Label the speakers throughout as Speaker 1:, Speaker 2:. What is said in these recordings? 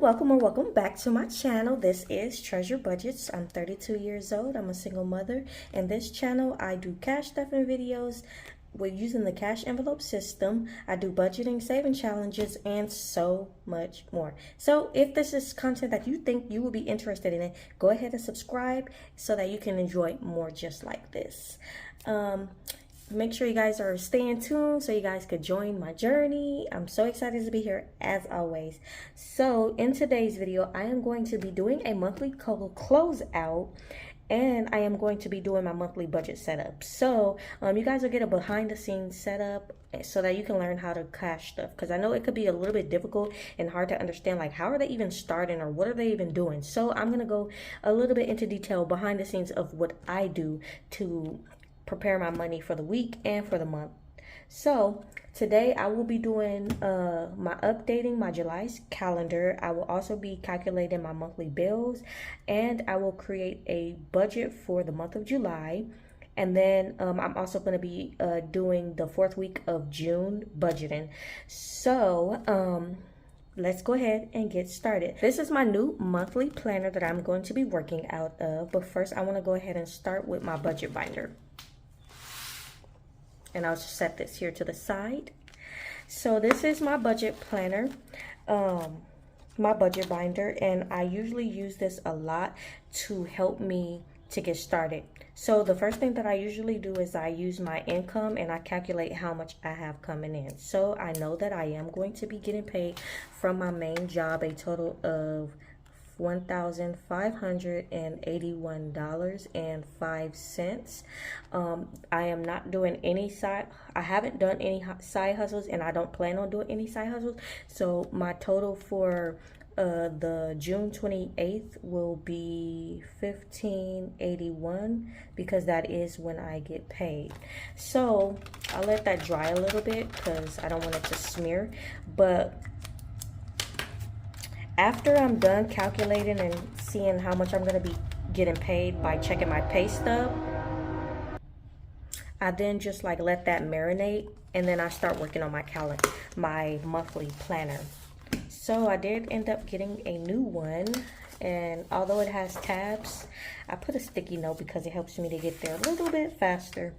Speaker 1: welcome or welcome back to my channel. This is Treasure Budgets. I'm 32 years old. I'm a single mother. In this channel, I do cash stuffing videos with using the cash envelope system. I do budgeting, saving challenges, and so much more. So if this is content that you think you will be interested in it, go ahead and subscribe so that you can enjoy more just like this. Make sure you guys are staying tuned so you guys could join my journey. I'm so excited to be here as always. So in today's video, I am going to be doing a monthly closeout, and I am going to be doing my monthly budget setup. So you guys will get a behind the scenes setup so that you can learn how to cash stuff, because I know it could be a little bit difficult and hard to understand, like how are they even starting or what are they even doing. So I'm going to go a little bit into detail behind the scenes of what I do to prepare my money for the week and for the month. So today I will be doing my updating my July's calendar. I will also be calculating my monthly bills, and I will create a budget for the month of July. And then I'm also going to be doing the 4th week of June budgeting. So let's go ahead and get started. This is my new monthly planner that I'm going to be working out of. But first I want to go ahead and start with my budget binder. And I'll just set this here to the side. So this is my budget planner, my budget binder, and I usually use this a lot to help me to get started. So the first thing that I usually do is I use my income and I calculate how much I have coming in. So I know that I am going to be getting paid from my main job a total of $1,581.05. I am not doing any I haven't done any side hustles, and I don't plan on doing any side hustles. So my total for the June 28th will be $1,581, because that is when I get paid. So I'll let that dry a little bit because I don't want it to smear. But after I'm done calculating and seeing how much I'm going to be getting paid by checking my pay stub, I then just like let that marinate, and then I start working on my monthly planner. So I did end up getting a new one, and although it has tabs, I put a sticky note because it helps me to get there a little bit faster.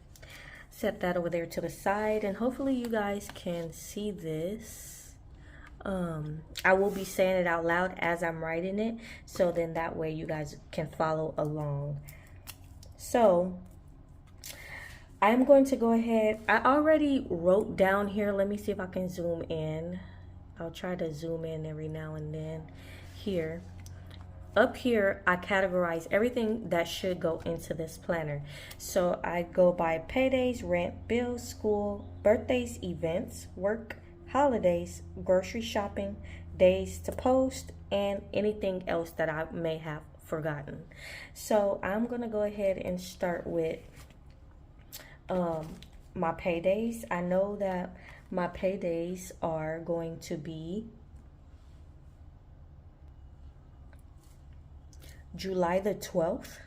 Speaker 1: Set that over there to the side, and hopefully you guys can see this. I will be saying it out loud as I'm writing it, so then that way you guys can follow along. So I'm going to go ahead. I already wrote down here. Let me see if I can zoom in. I'll try to zoom in every now and then. Here, up here, I categorize everything that should go into this planner. So I go by paydays, rent, bills, school, birthdays, events, work, holidays, grocery shopping, days to post, and anything else that I may have forgotten. So I'm gonna go ahead and start with my paydays. I know that my paydays are going to be July the 12th.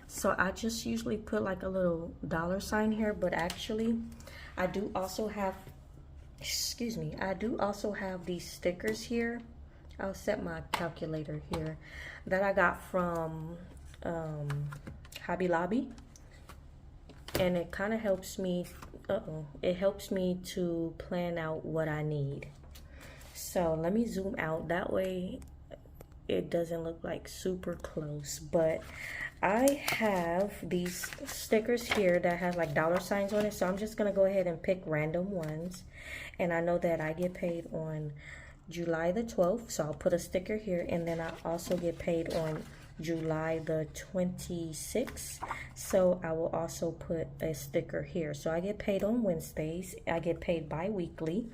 Speaker 1: So I just usually put like a little $sign here, but actually I do also have these stickers here. I'll set my calculator here that I got from Hobby Lobby, and it kind of helps me to plan out what I need. So let me zoom out, that way it doesn't look like super close. But I have these stickers here that have like $signs on it, so I'm just gonna go ahead and pick random ones. And I know that I get paid on July the 12th, so I'll put a sticker here, and then I also get paid on July the 26th, so I will also put a sticker here. So I get paid on Wednesdays. I get paid bi-weekly.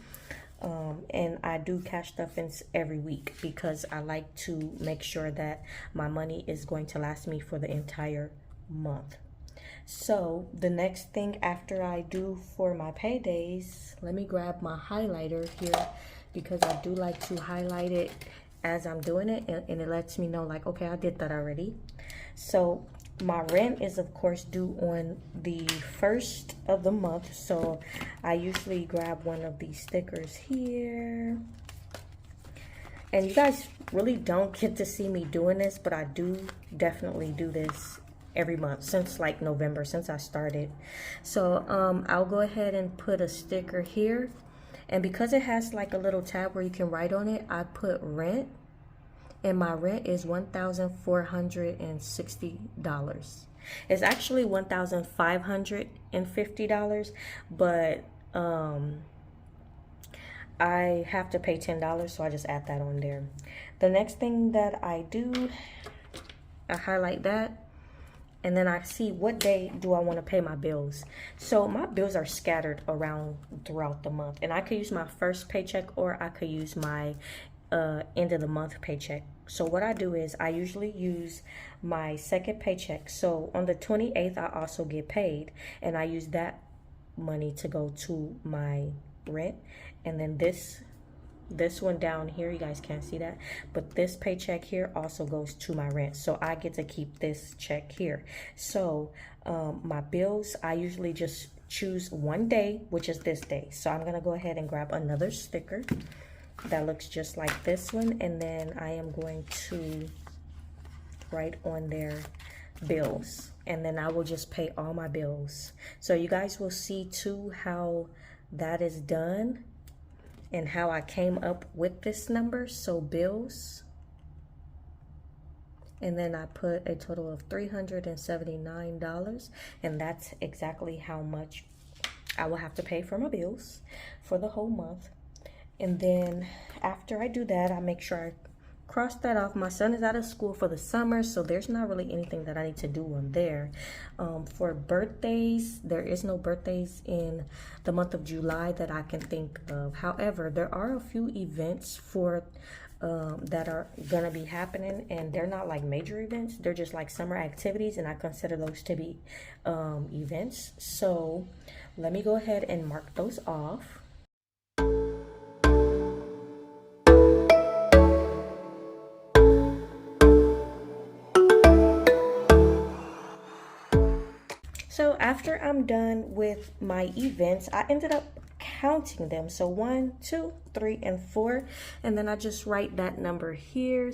Speaker 1: And I do cash stuffings every week because I like to make sure that my money is going to last me for the entire month. So the next thing after I do for my paydays, let me grab my highlighter here because I do like to highlight it as I'm doing it, and it lets me know like, okay, I did that already. So my rent is of course due on the 1st of the month, so I usually grab one of these stickers here And you guys really don't get to see me doing this, but I do definitely do this every month since like November, since I started. So I'll go ahead and put a sticker here. And because it has like a little tab where you can write on it, I put rent. And my rent is $1,460. It's actually $1,550, but I have to pay $10, so I just add that on there. The next thing that I do, I highlight that, and then I see what day do I want to pay my bills. So my bills are scattered around throughout the month, and I could use my first paycheck or I could use my end of the month paycheck. So what I do is I usually use my second paycheck. So on the 28th, I also get paid, and I use that money to go to my rent. And then this one down here, you guys can't see that, but this paycheck here also goes to my rent. So I get to keep this check here. So my bills, I usually just choose one day, which is this day. So I'm gonna go ahead and grab another sticker that looks just like this one, and then I am going to write on there bills, and then I will just pay all my bills. So you guys will see too how that is done and how I came up with this number. So bills, and then I put a total of $379, and that's exactly how much I will have to pay for my bills for the whole month. And then after I do that, I make sure I cross that off. My son is out of school for the summer, so there's not really anything that I need to do on there. For birthdays, there is no birthdays in the month of July that I can think of. However, there are a few events for that are gonna be happening, and they're not like major events. They're just like summer activities, and I consider those to be events. So let me go ahead and mark those off. So after I'm done with my events, I ended up counting them. So 1, 2, 3, and 4. And then I just write that number here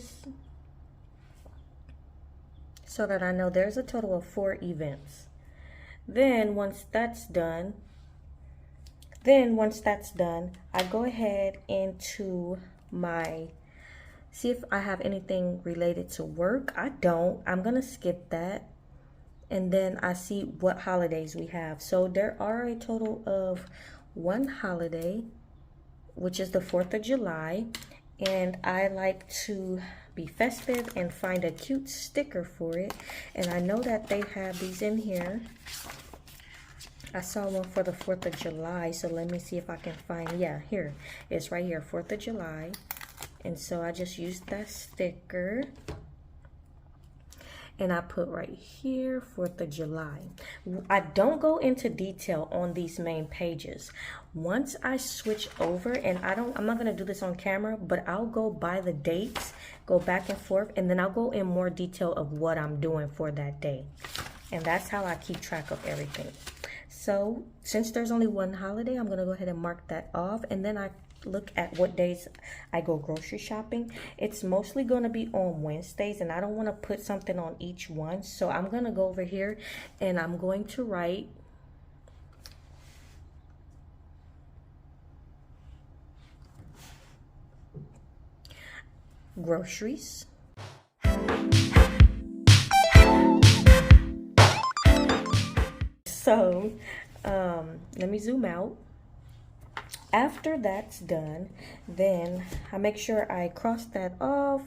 Speaker 1: so that I know there's a total of 4 events. Then once that's done, I go ahead into my, see if I have anything related to work. I don't. I'm gonna skip that. And then I see what holidays we have. So there are a total of 1 holiday, which is the 4th of July. And I like to be festive and find a cute sticker for it. And I know that they have these in here. I saw one for the 4th of July. So let me see if I can find, yeah, here. It's right here, 4th of July. And so I just used that sticker. And I put right here, 4th of July. I don't go into detail on these main pages. Once I switch over, and I'm not gonna do this on camera, but I'll go by the dates, go back and forth, and then I'll go in more detail of what I'm doing for that day. And that's how I keep track of everything. So since there's only 1 holiday, I'm gonna go ahead and mark that off, and then I look at what days I go grocery shopping. It's mostly going to be on Wednesdays, and I don't want to put something on each one. So I'm going to go over here and I'm going to write groceries. So let me zoom out. After that's done, then I make sure I cross that off,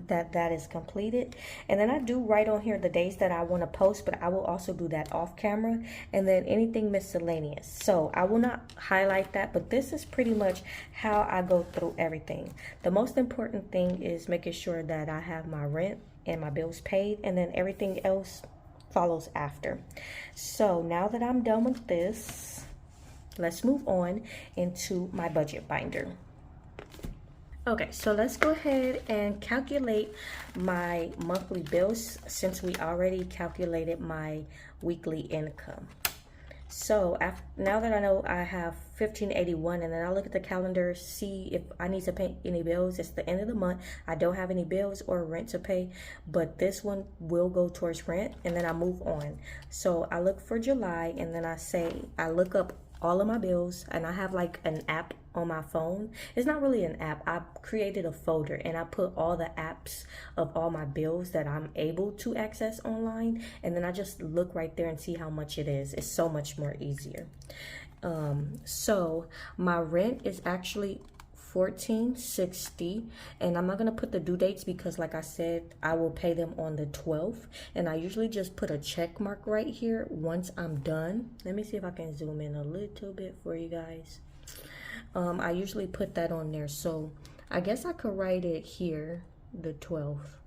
Speaker 1: that is completed. And then I do write on here the days that I want to post, but I will also do that off camera. And then anything miscellaneous. So I will not highlight that, but this is pretty much how I go through everything. The most important thing is making sure that I have my rent and my bills paid, and then everything else follows after. So now that I'm done with this, let's move on into my budget binder. Okay, so let's go ahead and calculate my monthly bills since we already calculated my weekly income. So now that I know I have 1581, and then I look at the calendar, see if I need to pay any bills. It's the end of the month. I don't have any bills or rent to pay, but this one will go towards rent, and then I move on. So I look for July, and then I look up all of my bills, and I have like an app on my phone. It's not really an app. I created a folder and I put all the apps of all my bills that I'm able to access online, and then I just look right there and see how much it is. It's so much more easier. So my rent is actually $14.60, and I'm not gonna put the due dates because, like I said, I will pay them on the 12th, and I usually just put a check mark right here once I'm done. Let me see if I can zoom in a little bit for you guys. I usually put that on there, so I guess I could write it here, the 12th.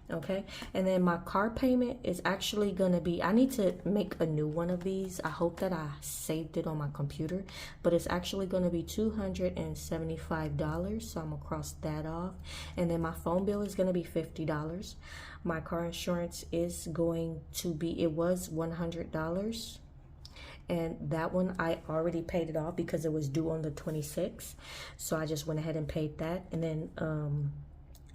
Speaker 1: Okay, and then my car payment is actually gonna be, I need to make a new one of these. I hope that I saved it on my computer, but it's actually gonna be $275, so I'm gonna cross that off. And then my phone bill is gonna be $50. My car insurance is going to be, it was $100, and that one I already paid it off because it was due on the 26th, so I just went ahead and paid that. And then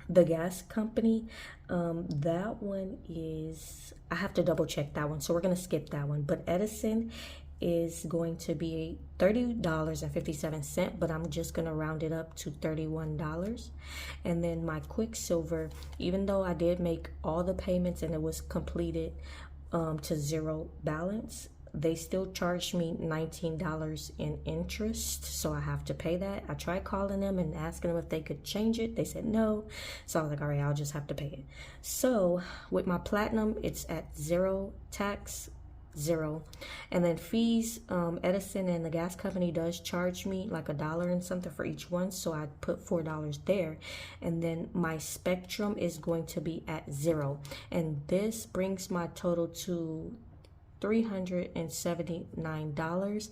Speaker 1: the gas company, that one is, I have to double check that one, so we're gonna skip that one. But Edison is going to be $30.57, but I'm just gonna round it up to $31. And then my Quicksilver, even though I did make all the payments and it was completed to zero balance, they still charged me $19 in interest, so I have to pay that. I tried calling them and asking them if they could change it. They said no, so I was like, all right, I'll just have to pay it. So with my platinum, it's at zero tax, zero. And then fees, Edison and the gas company does charge me like $1 and something for each one, so I put $4 there. And then my Spectrum is going to be at zero, and this brings my total to $379.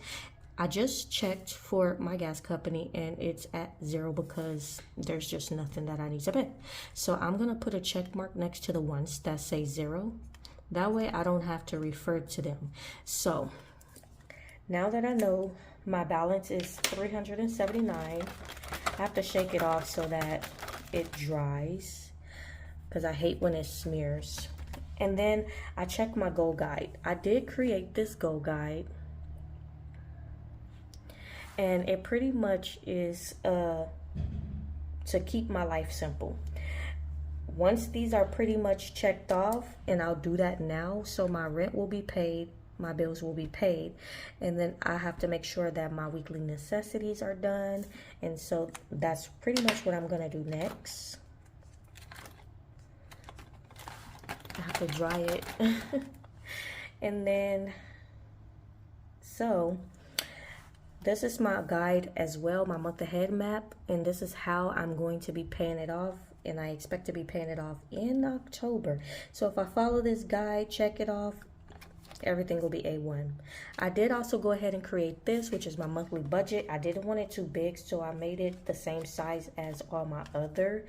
Speaker 1: I just checked for my gas company and it's at zero because there's just nothing that I need to pay. So I'm gonna put a check mark next to the ones that say zero. That way I don't have to refer to them. So now that I know my balance is $379, I have to shake it off so that it dries because I hate when it smears. And then I check my goal guide. I did create this goal guide, and it pretty much is to keep my life simple. Once these are pretty much checked off, and I'll do that now, so my rent will be paid, my bills will be paid, and then I have to make sure that my weekly necessities are done. And so that's pretty much what I'm gonna do next. I have to dry it. And then, so this is my guide as well, my month ahead map, and this is how I'm going to be paying it off, and I expect to be paying it off in October. So if I follow this guide, check it off, everything will be A1. I did also go ahead and create this, which is my monthly budget. I didn't want it too big, so I made it the same size as all my other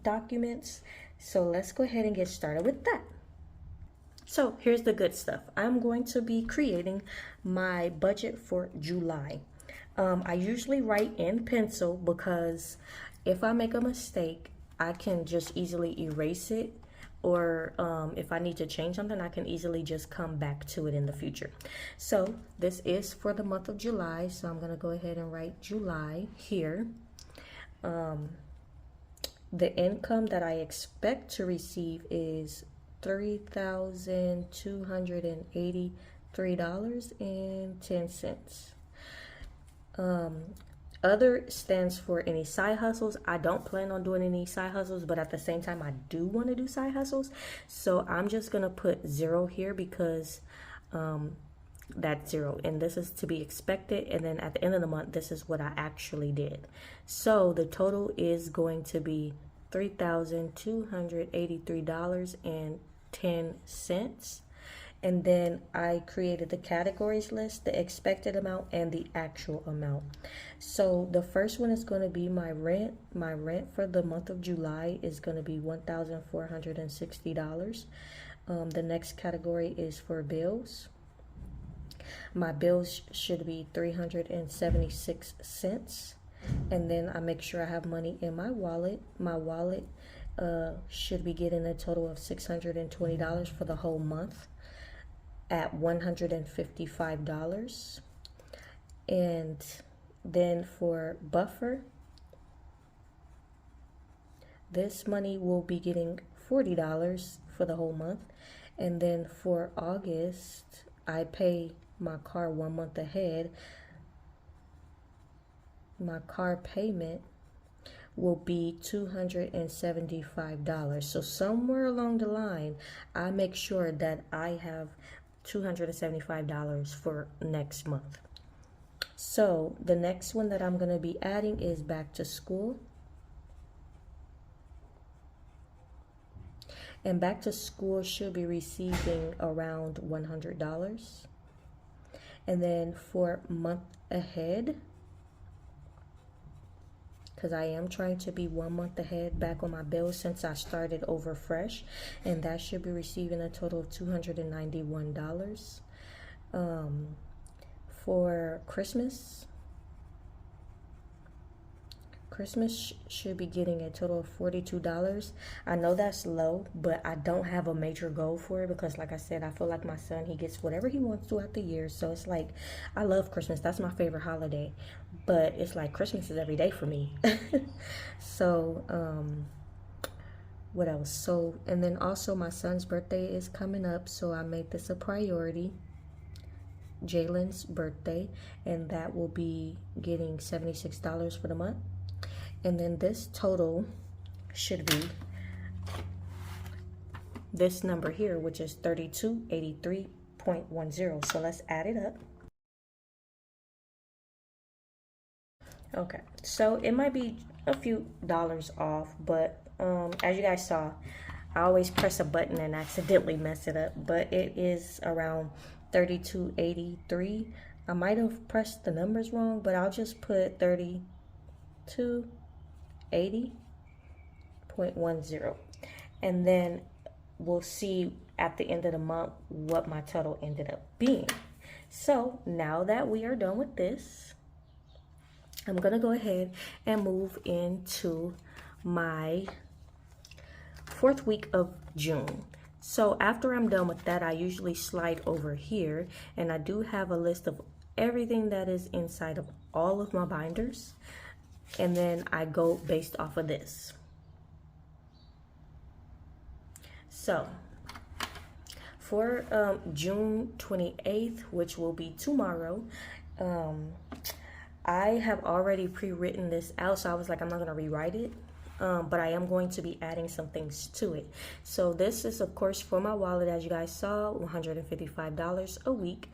Speaker 1: documents. So let's go ahead and get started with that. So here's the good stuff. I'm going to be creating my budget for July. I usually write in pencil because if I make a mistake, I can just easily erase it, or if I need to change something, I can easily just come back to it in the future. So this is for the month of July, so I'm gonna go ahead and write July here. The income that I expect to receive is $3,283.10. Other stands for any side hustles. I don't plan on doing any side hustles, but at the same time, I do want to do side hustles. So I'm just going to put zero here because that's zero. And this is to be expected. And then at the end of the month, this is what I actually did. So the total is going to be $3,283.10. And then I created the categories list, the expected amount and the actual amount. So the first one is going to be my rent. My rent for the month of July is going to be $1,460. The next category is for bills. My bills should be 376 cents. And then I make sure I have money in my wallet. My wallet should be getting a total of $620 for the whole month at $155. And then for buffer, this money will be getting $40 for the whole month. And then for August, I pay my car 1 month ahead. My car payment will be $275. So somewhere along the line, I make sure that I have $275 for next month. So the next one that I'm going to be adding is back to school. And back to school should be receiving around $100. And then for month ahead, because I am trying to be 1 month ahead back on my bills since I started over fresh, and that should be receiving a total of $291. For Christmas should be getting a total of $42. I know that's low, but I don't have a major goal for it because, like I said, I feel like my son, he gets whatever he wants throughout the year. So it's like, I love Christmas. That's my favorite holiday. But it's like Christmas is every day for me. So, what else? So, and then also my son's birthday is coming up. So I made this a priority. Jalen's birthday. And that will be getting $76 for the month. And then this total should be this number here, which is 3283.10. So let's add it up. Okay, so it might be a few dollars off, but as you guys saw, I always press a button and accidentally mess it up, but it is around 3283. I might have pressed the numbers wrong, but I'll just put 3280.10, and then we'll see at the end of the month what my total ended up being. So now that we are done with this, I'm gonna go ahead and move into my 4th week of June. So after I'm done with that, I usually slide over here, and I do have a list of everything that is inside of all of my binders, and then I go based off of this. So for June 28th, which will be tomorrow, I have already pre-written this out, so I was like, I'm not going to rewrite it, but I am going to be adding some things to it. So this is, of course, for my wallet, as you guys saw, $155 a week.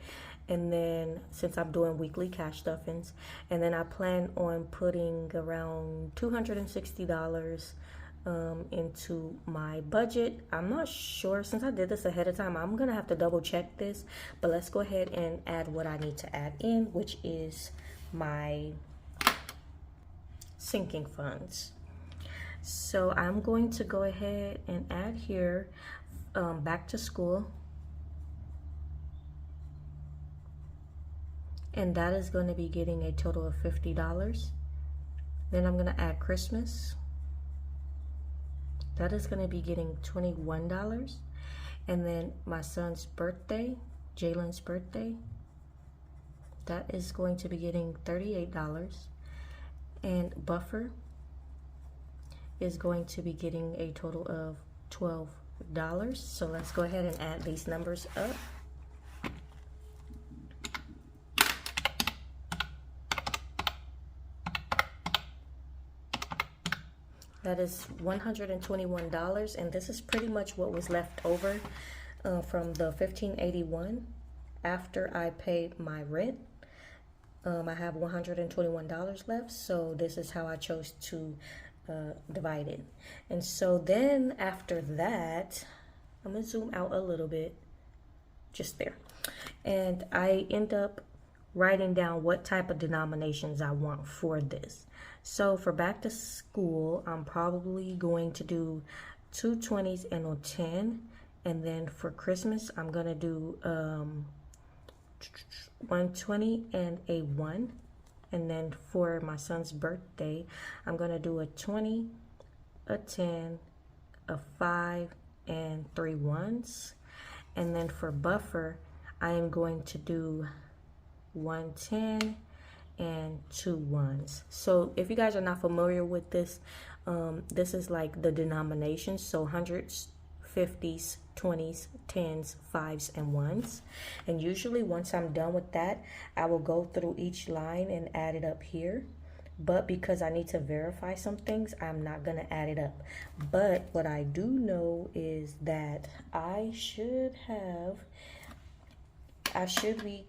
Speaker 1: And then since I'm doing weekly cash stuffings, and then I plan on putting around $260 into my budget. I'm not sure, since I did this ahead of time, I'm gonna have to double check this, but let's go ahead and add what I need to add in, which is my sinking funds. So I'm going to go ahead and add here back to school, and that is going to be getting a total of $50. Then I'm going to add Christmas. That is going to be getting $21. And then my son's birthday, Jalen's birthday, that is going to be getting $38. And buffer is going to be getting a total of $12. So let's go ahead and add these numbers up. That is $121, and this is pretty much what was left over from the $1,581 after I paid my rent. I have $121 left, so this is how I chose to divide it. And so then after that, I'm gonna zoom out a little bit, just there, and I end up writing down what type of denominations I want for this. So for back to school, I'm probably going to do 2 20s and a 10. And then for Christmas, I'm going to do 120 and a 1. And then for my son's birthday, I'm going to do a 20, a 10, a 5, and 3 ones. And then for buffer, I am going to do 110 and 2 ones. So if you guys are not familiar with this, this is like the denominations. So hundreds, 50s, 20s, 10s, 5s, and 1s. And usually once I'm done with that, I will go through each line and add it up here. But because I need to verify some things, I'm not going to add it up. But what I do know is that I should be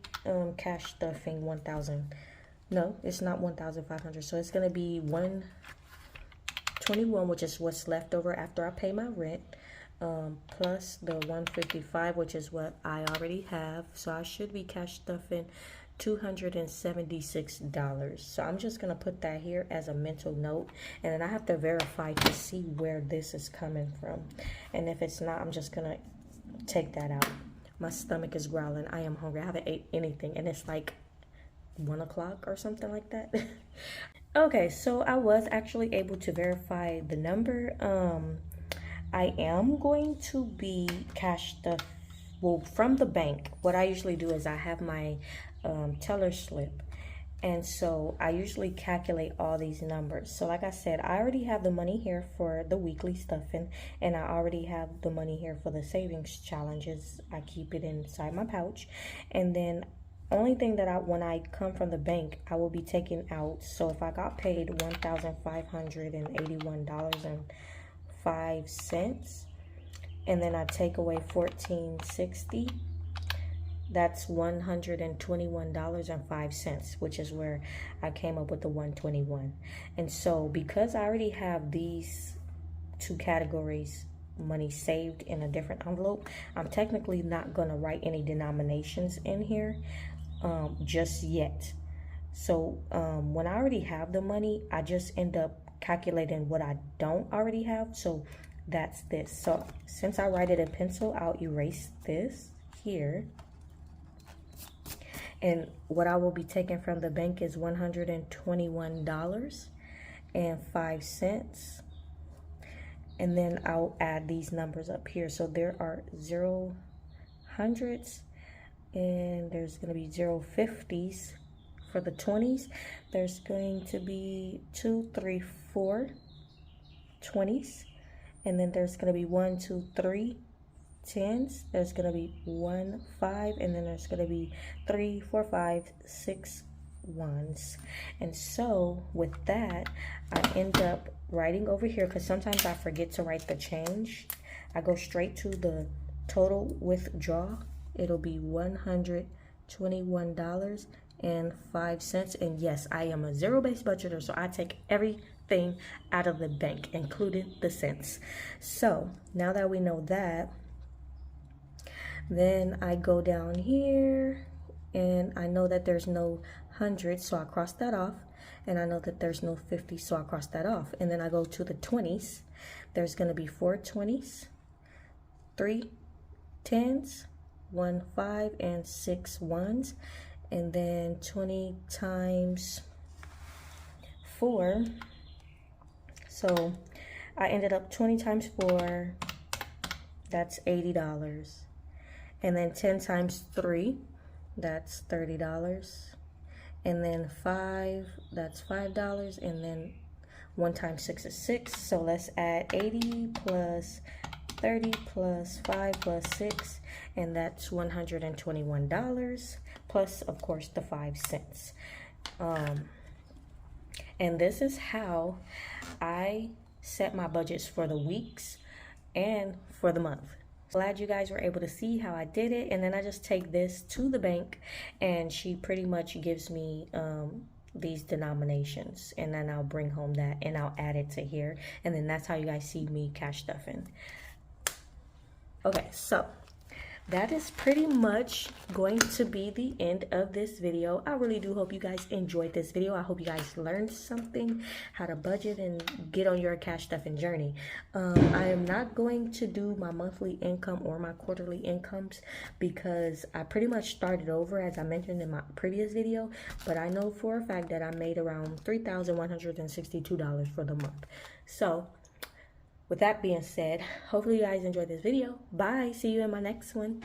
Speaker 1: cash stuffing 1,000. No, it's not 1,500. So it's going to be 121, which is what's left over after I pay my rent. Plus the 155, which is what I already have. So I should be cash stuffing $276. So I'm just gonna put that here as a mental note, and then I have to verify to see where this is coming from. And if it's not, I'm just gonna take that out. My stomach is growling. I am hungry. I haven't ate anything, and it's like 1 o'clock or something like that. Okay, so I was actually able to verify the number. I am going to be cash stuff, well, from the bank. What I usually do is I have my teller slip, and so I usually calculate all these numbers. So like I said, I already have the money here for the weekly stuffing, and I already have the money here for the savings challenges. I keep it inside my pouch, and then only thing that when I come from the bank, I will be taking out. So if I got paid $1,581.05, and then I take away $1,460, that's $121.05, which is where I came up with the 121. And so because I already have these two categories, money saved in a different envelope, I'm technically not going to write any denominations in here just yet. So when I already have the money, I just end up calculating what I don't already have. So that's this. So since I write it in pencil, I'll erase this here. And what I will be taking from the bank is $121.05. And then I'll add these numbers up here. So there are 0 hundreds, and there's going to be 0 50s. For the 20s, there's going to be 2, 3, 4 20s. And then there's going to be 1, 2, 3 10s. There's going to be 1, 5, and then there's going to be 3, 4, 5, 6 ones. And so with that, I end up writing over here, because sometimes I forget to write the change. I go straight to the total withdraw. It'll be $121.05. And yes, I am a zero-based budgeter, so I take everything out of the bank, including the cents. So now that we know that, then I go down here, and I know that there's no 100, so I cross that off. And I know that there's no 50, so I cross that off. And then I go to the 20s. There's going to be 4 20s, 3 10s, 1 5, and 6 1s. And then 20 times 4. So I ended up 20 times 4, that's $80. And then 10 times 3, that's $30. And then 5, that's $5. And then 1 times 6 is 6. So let's add 80 plus 30 plus 5 plus 6. And that's $121. Plus, of course, the 5 cents. And this is how I set my budgets for the weeks and for the month. Glad you guys were able to see how I did it. And then I just take this to the bank, and she pretty much gives me these denominations, and then I'll bring home that and I'll add it to here, and then that's how you guys see me cash stuffing. Okay, so that is pretty much going to be the end of this video. I really do hope you guys enjoyed this video. I hope you guys learned something, how to budget and get on your cash stuffing journey. I am not going to do my monthly income or my quarterly incomes because I pretty much started over, as I mentioned in my previous video, but I know for a fact that I made around $3,162 for the month. So with that being said, hopefully you guys enjoyed this video. Bye. See you in my next one.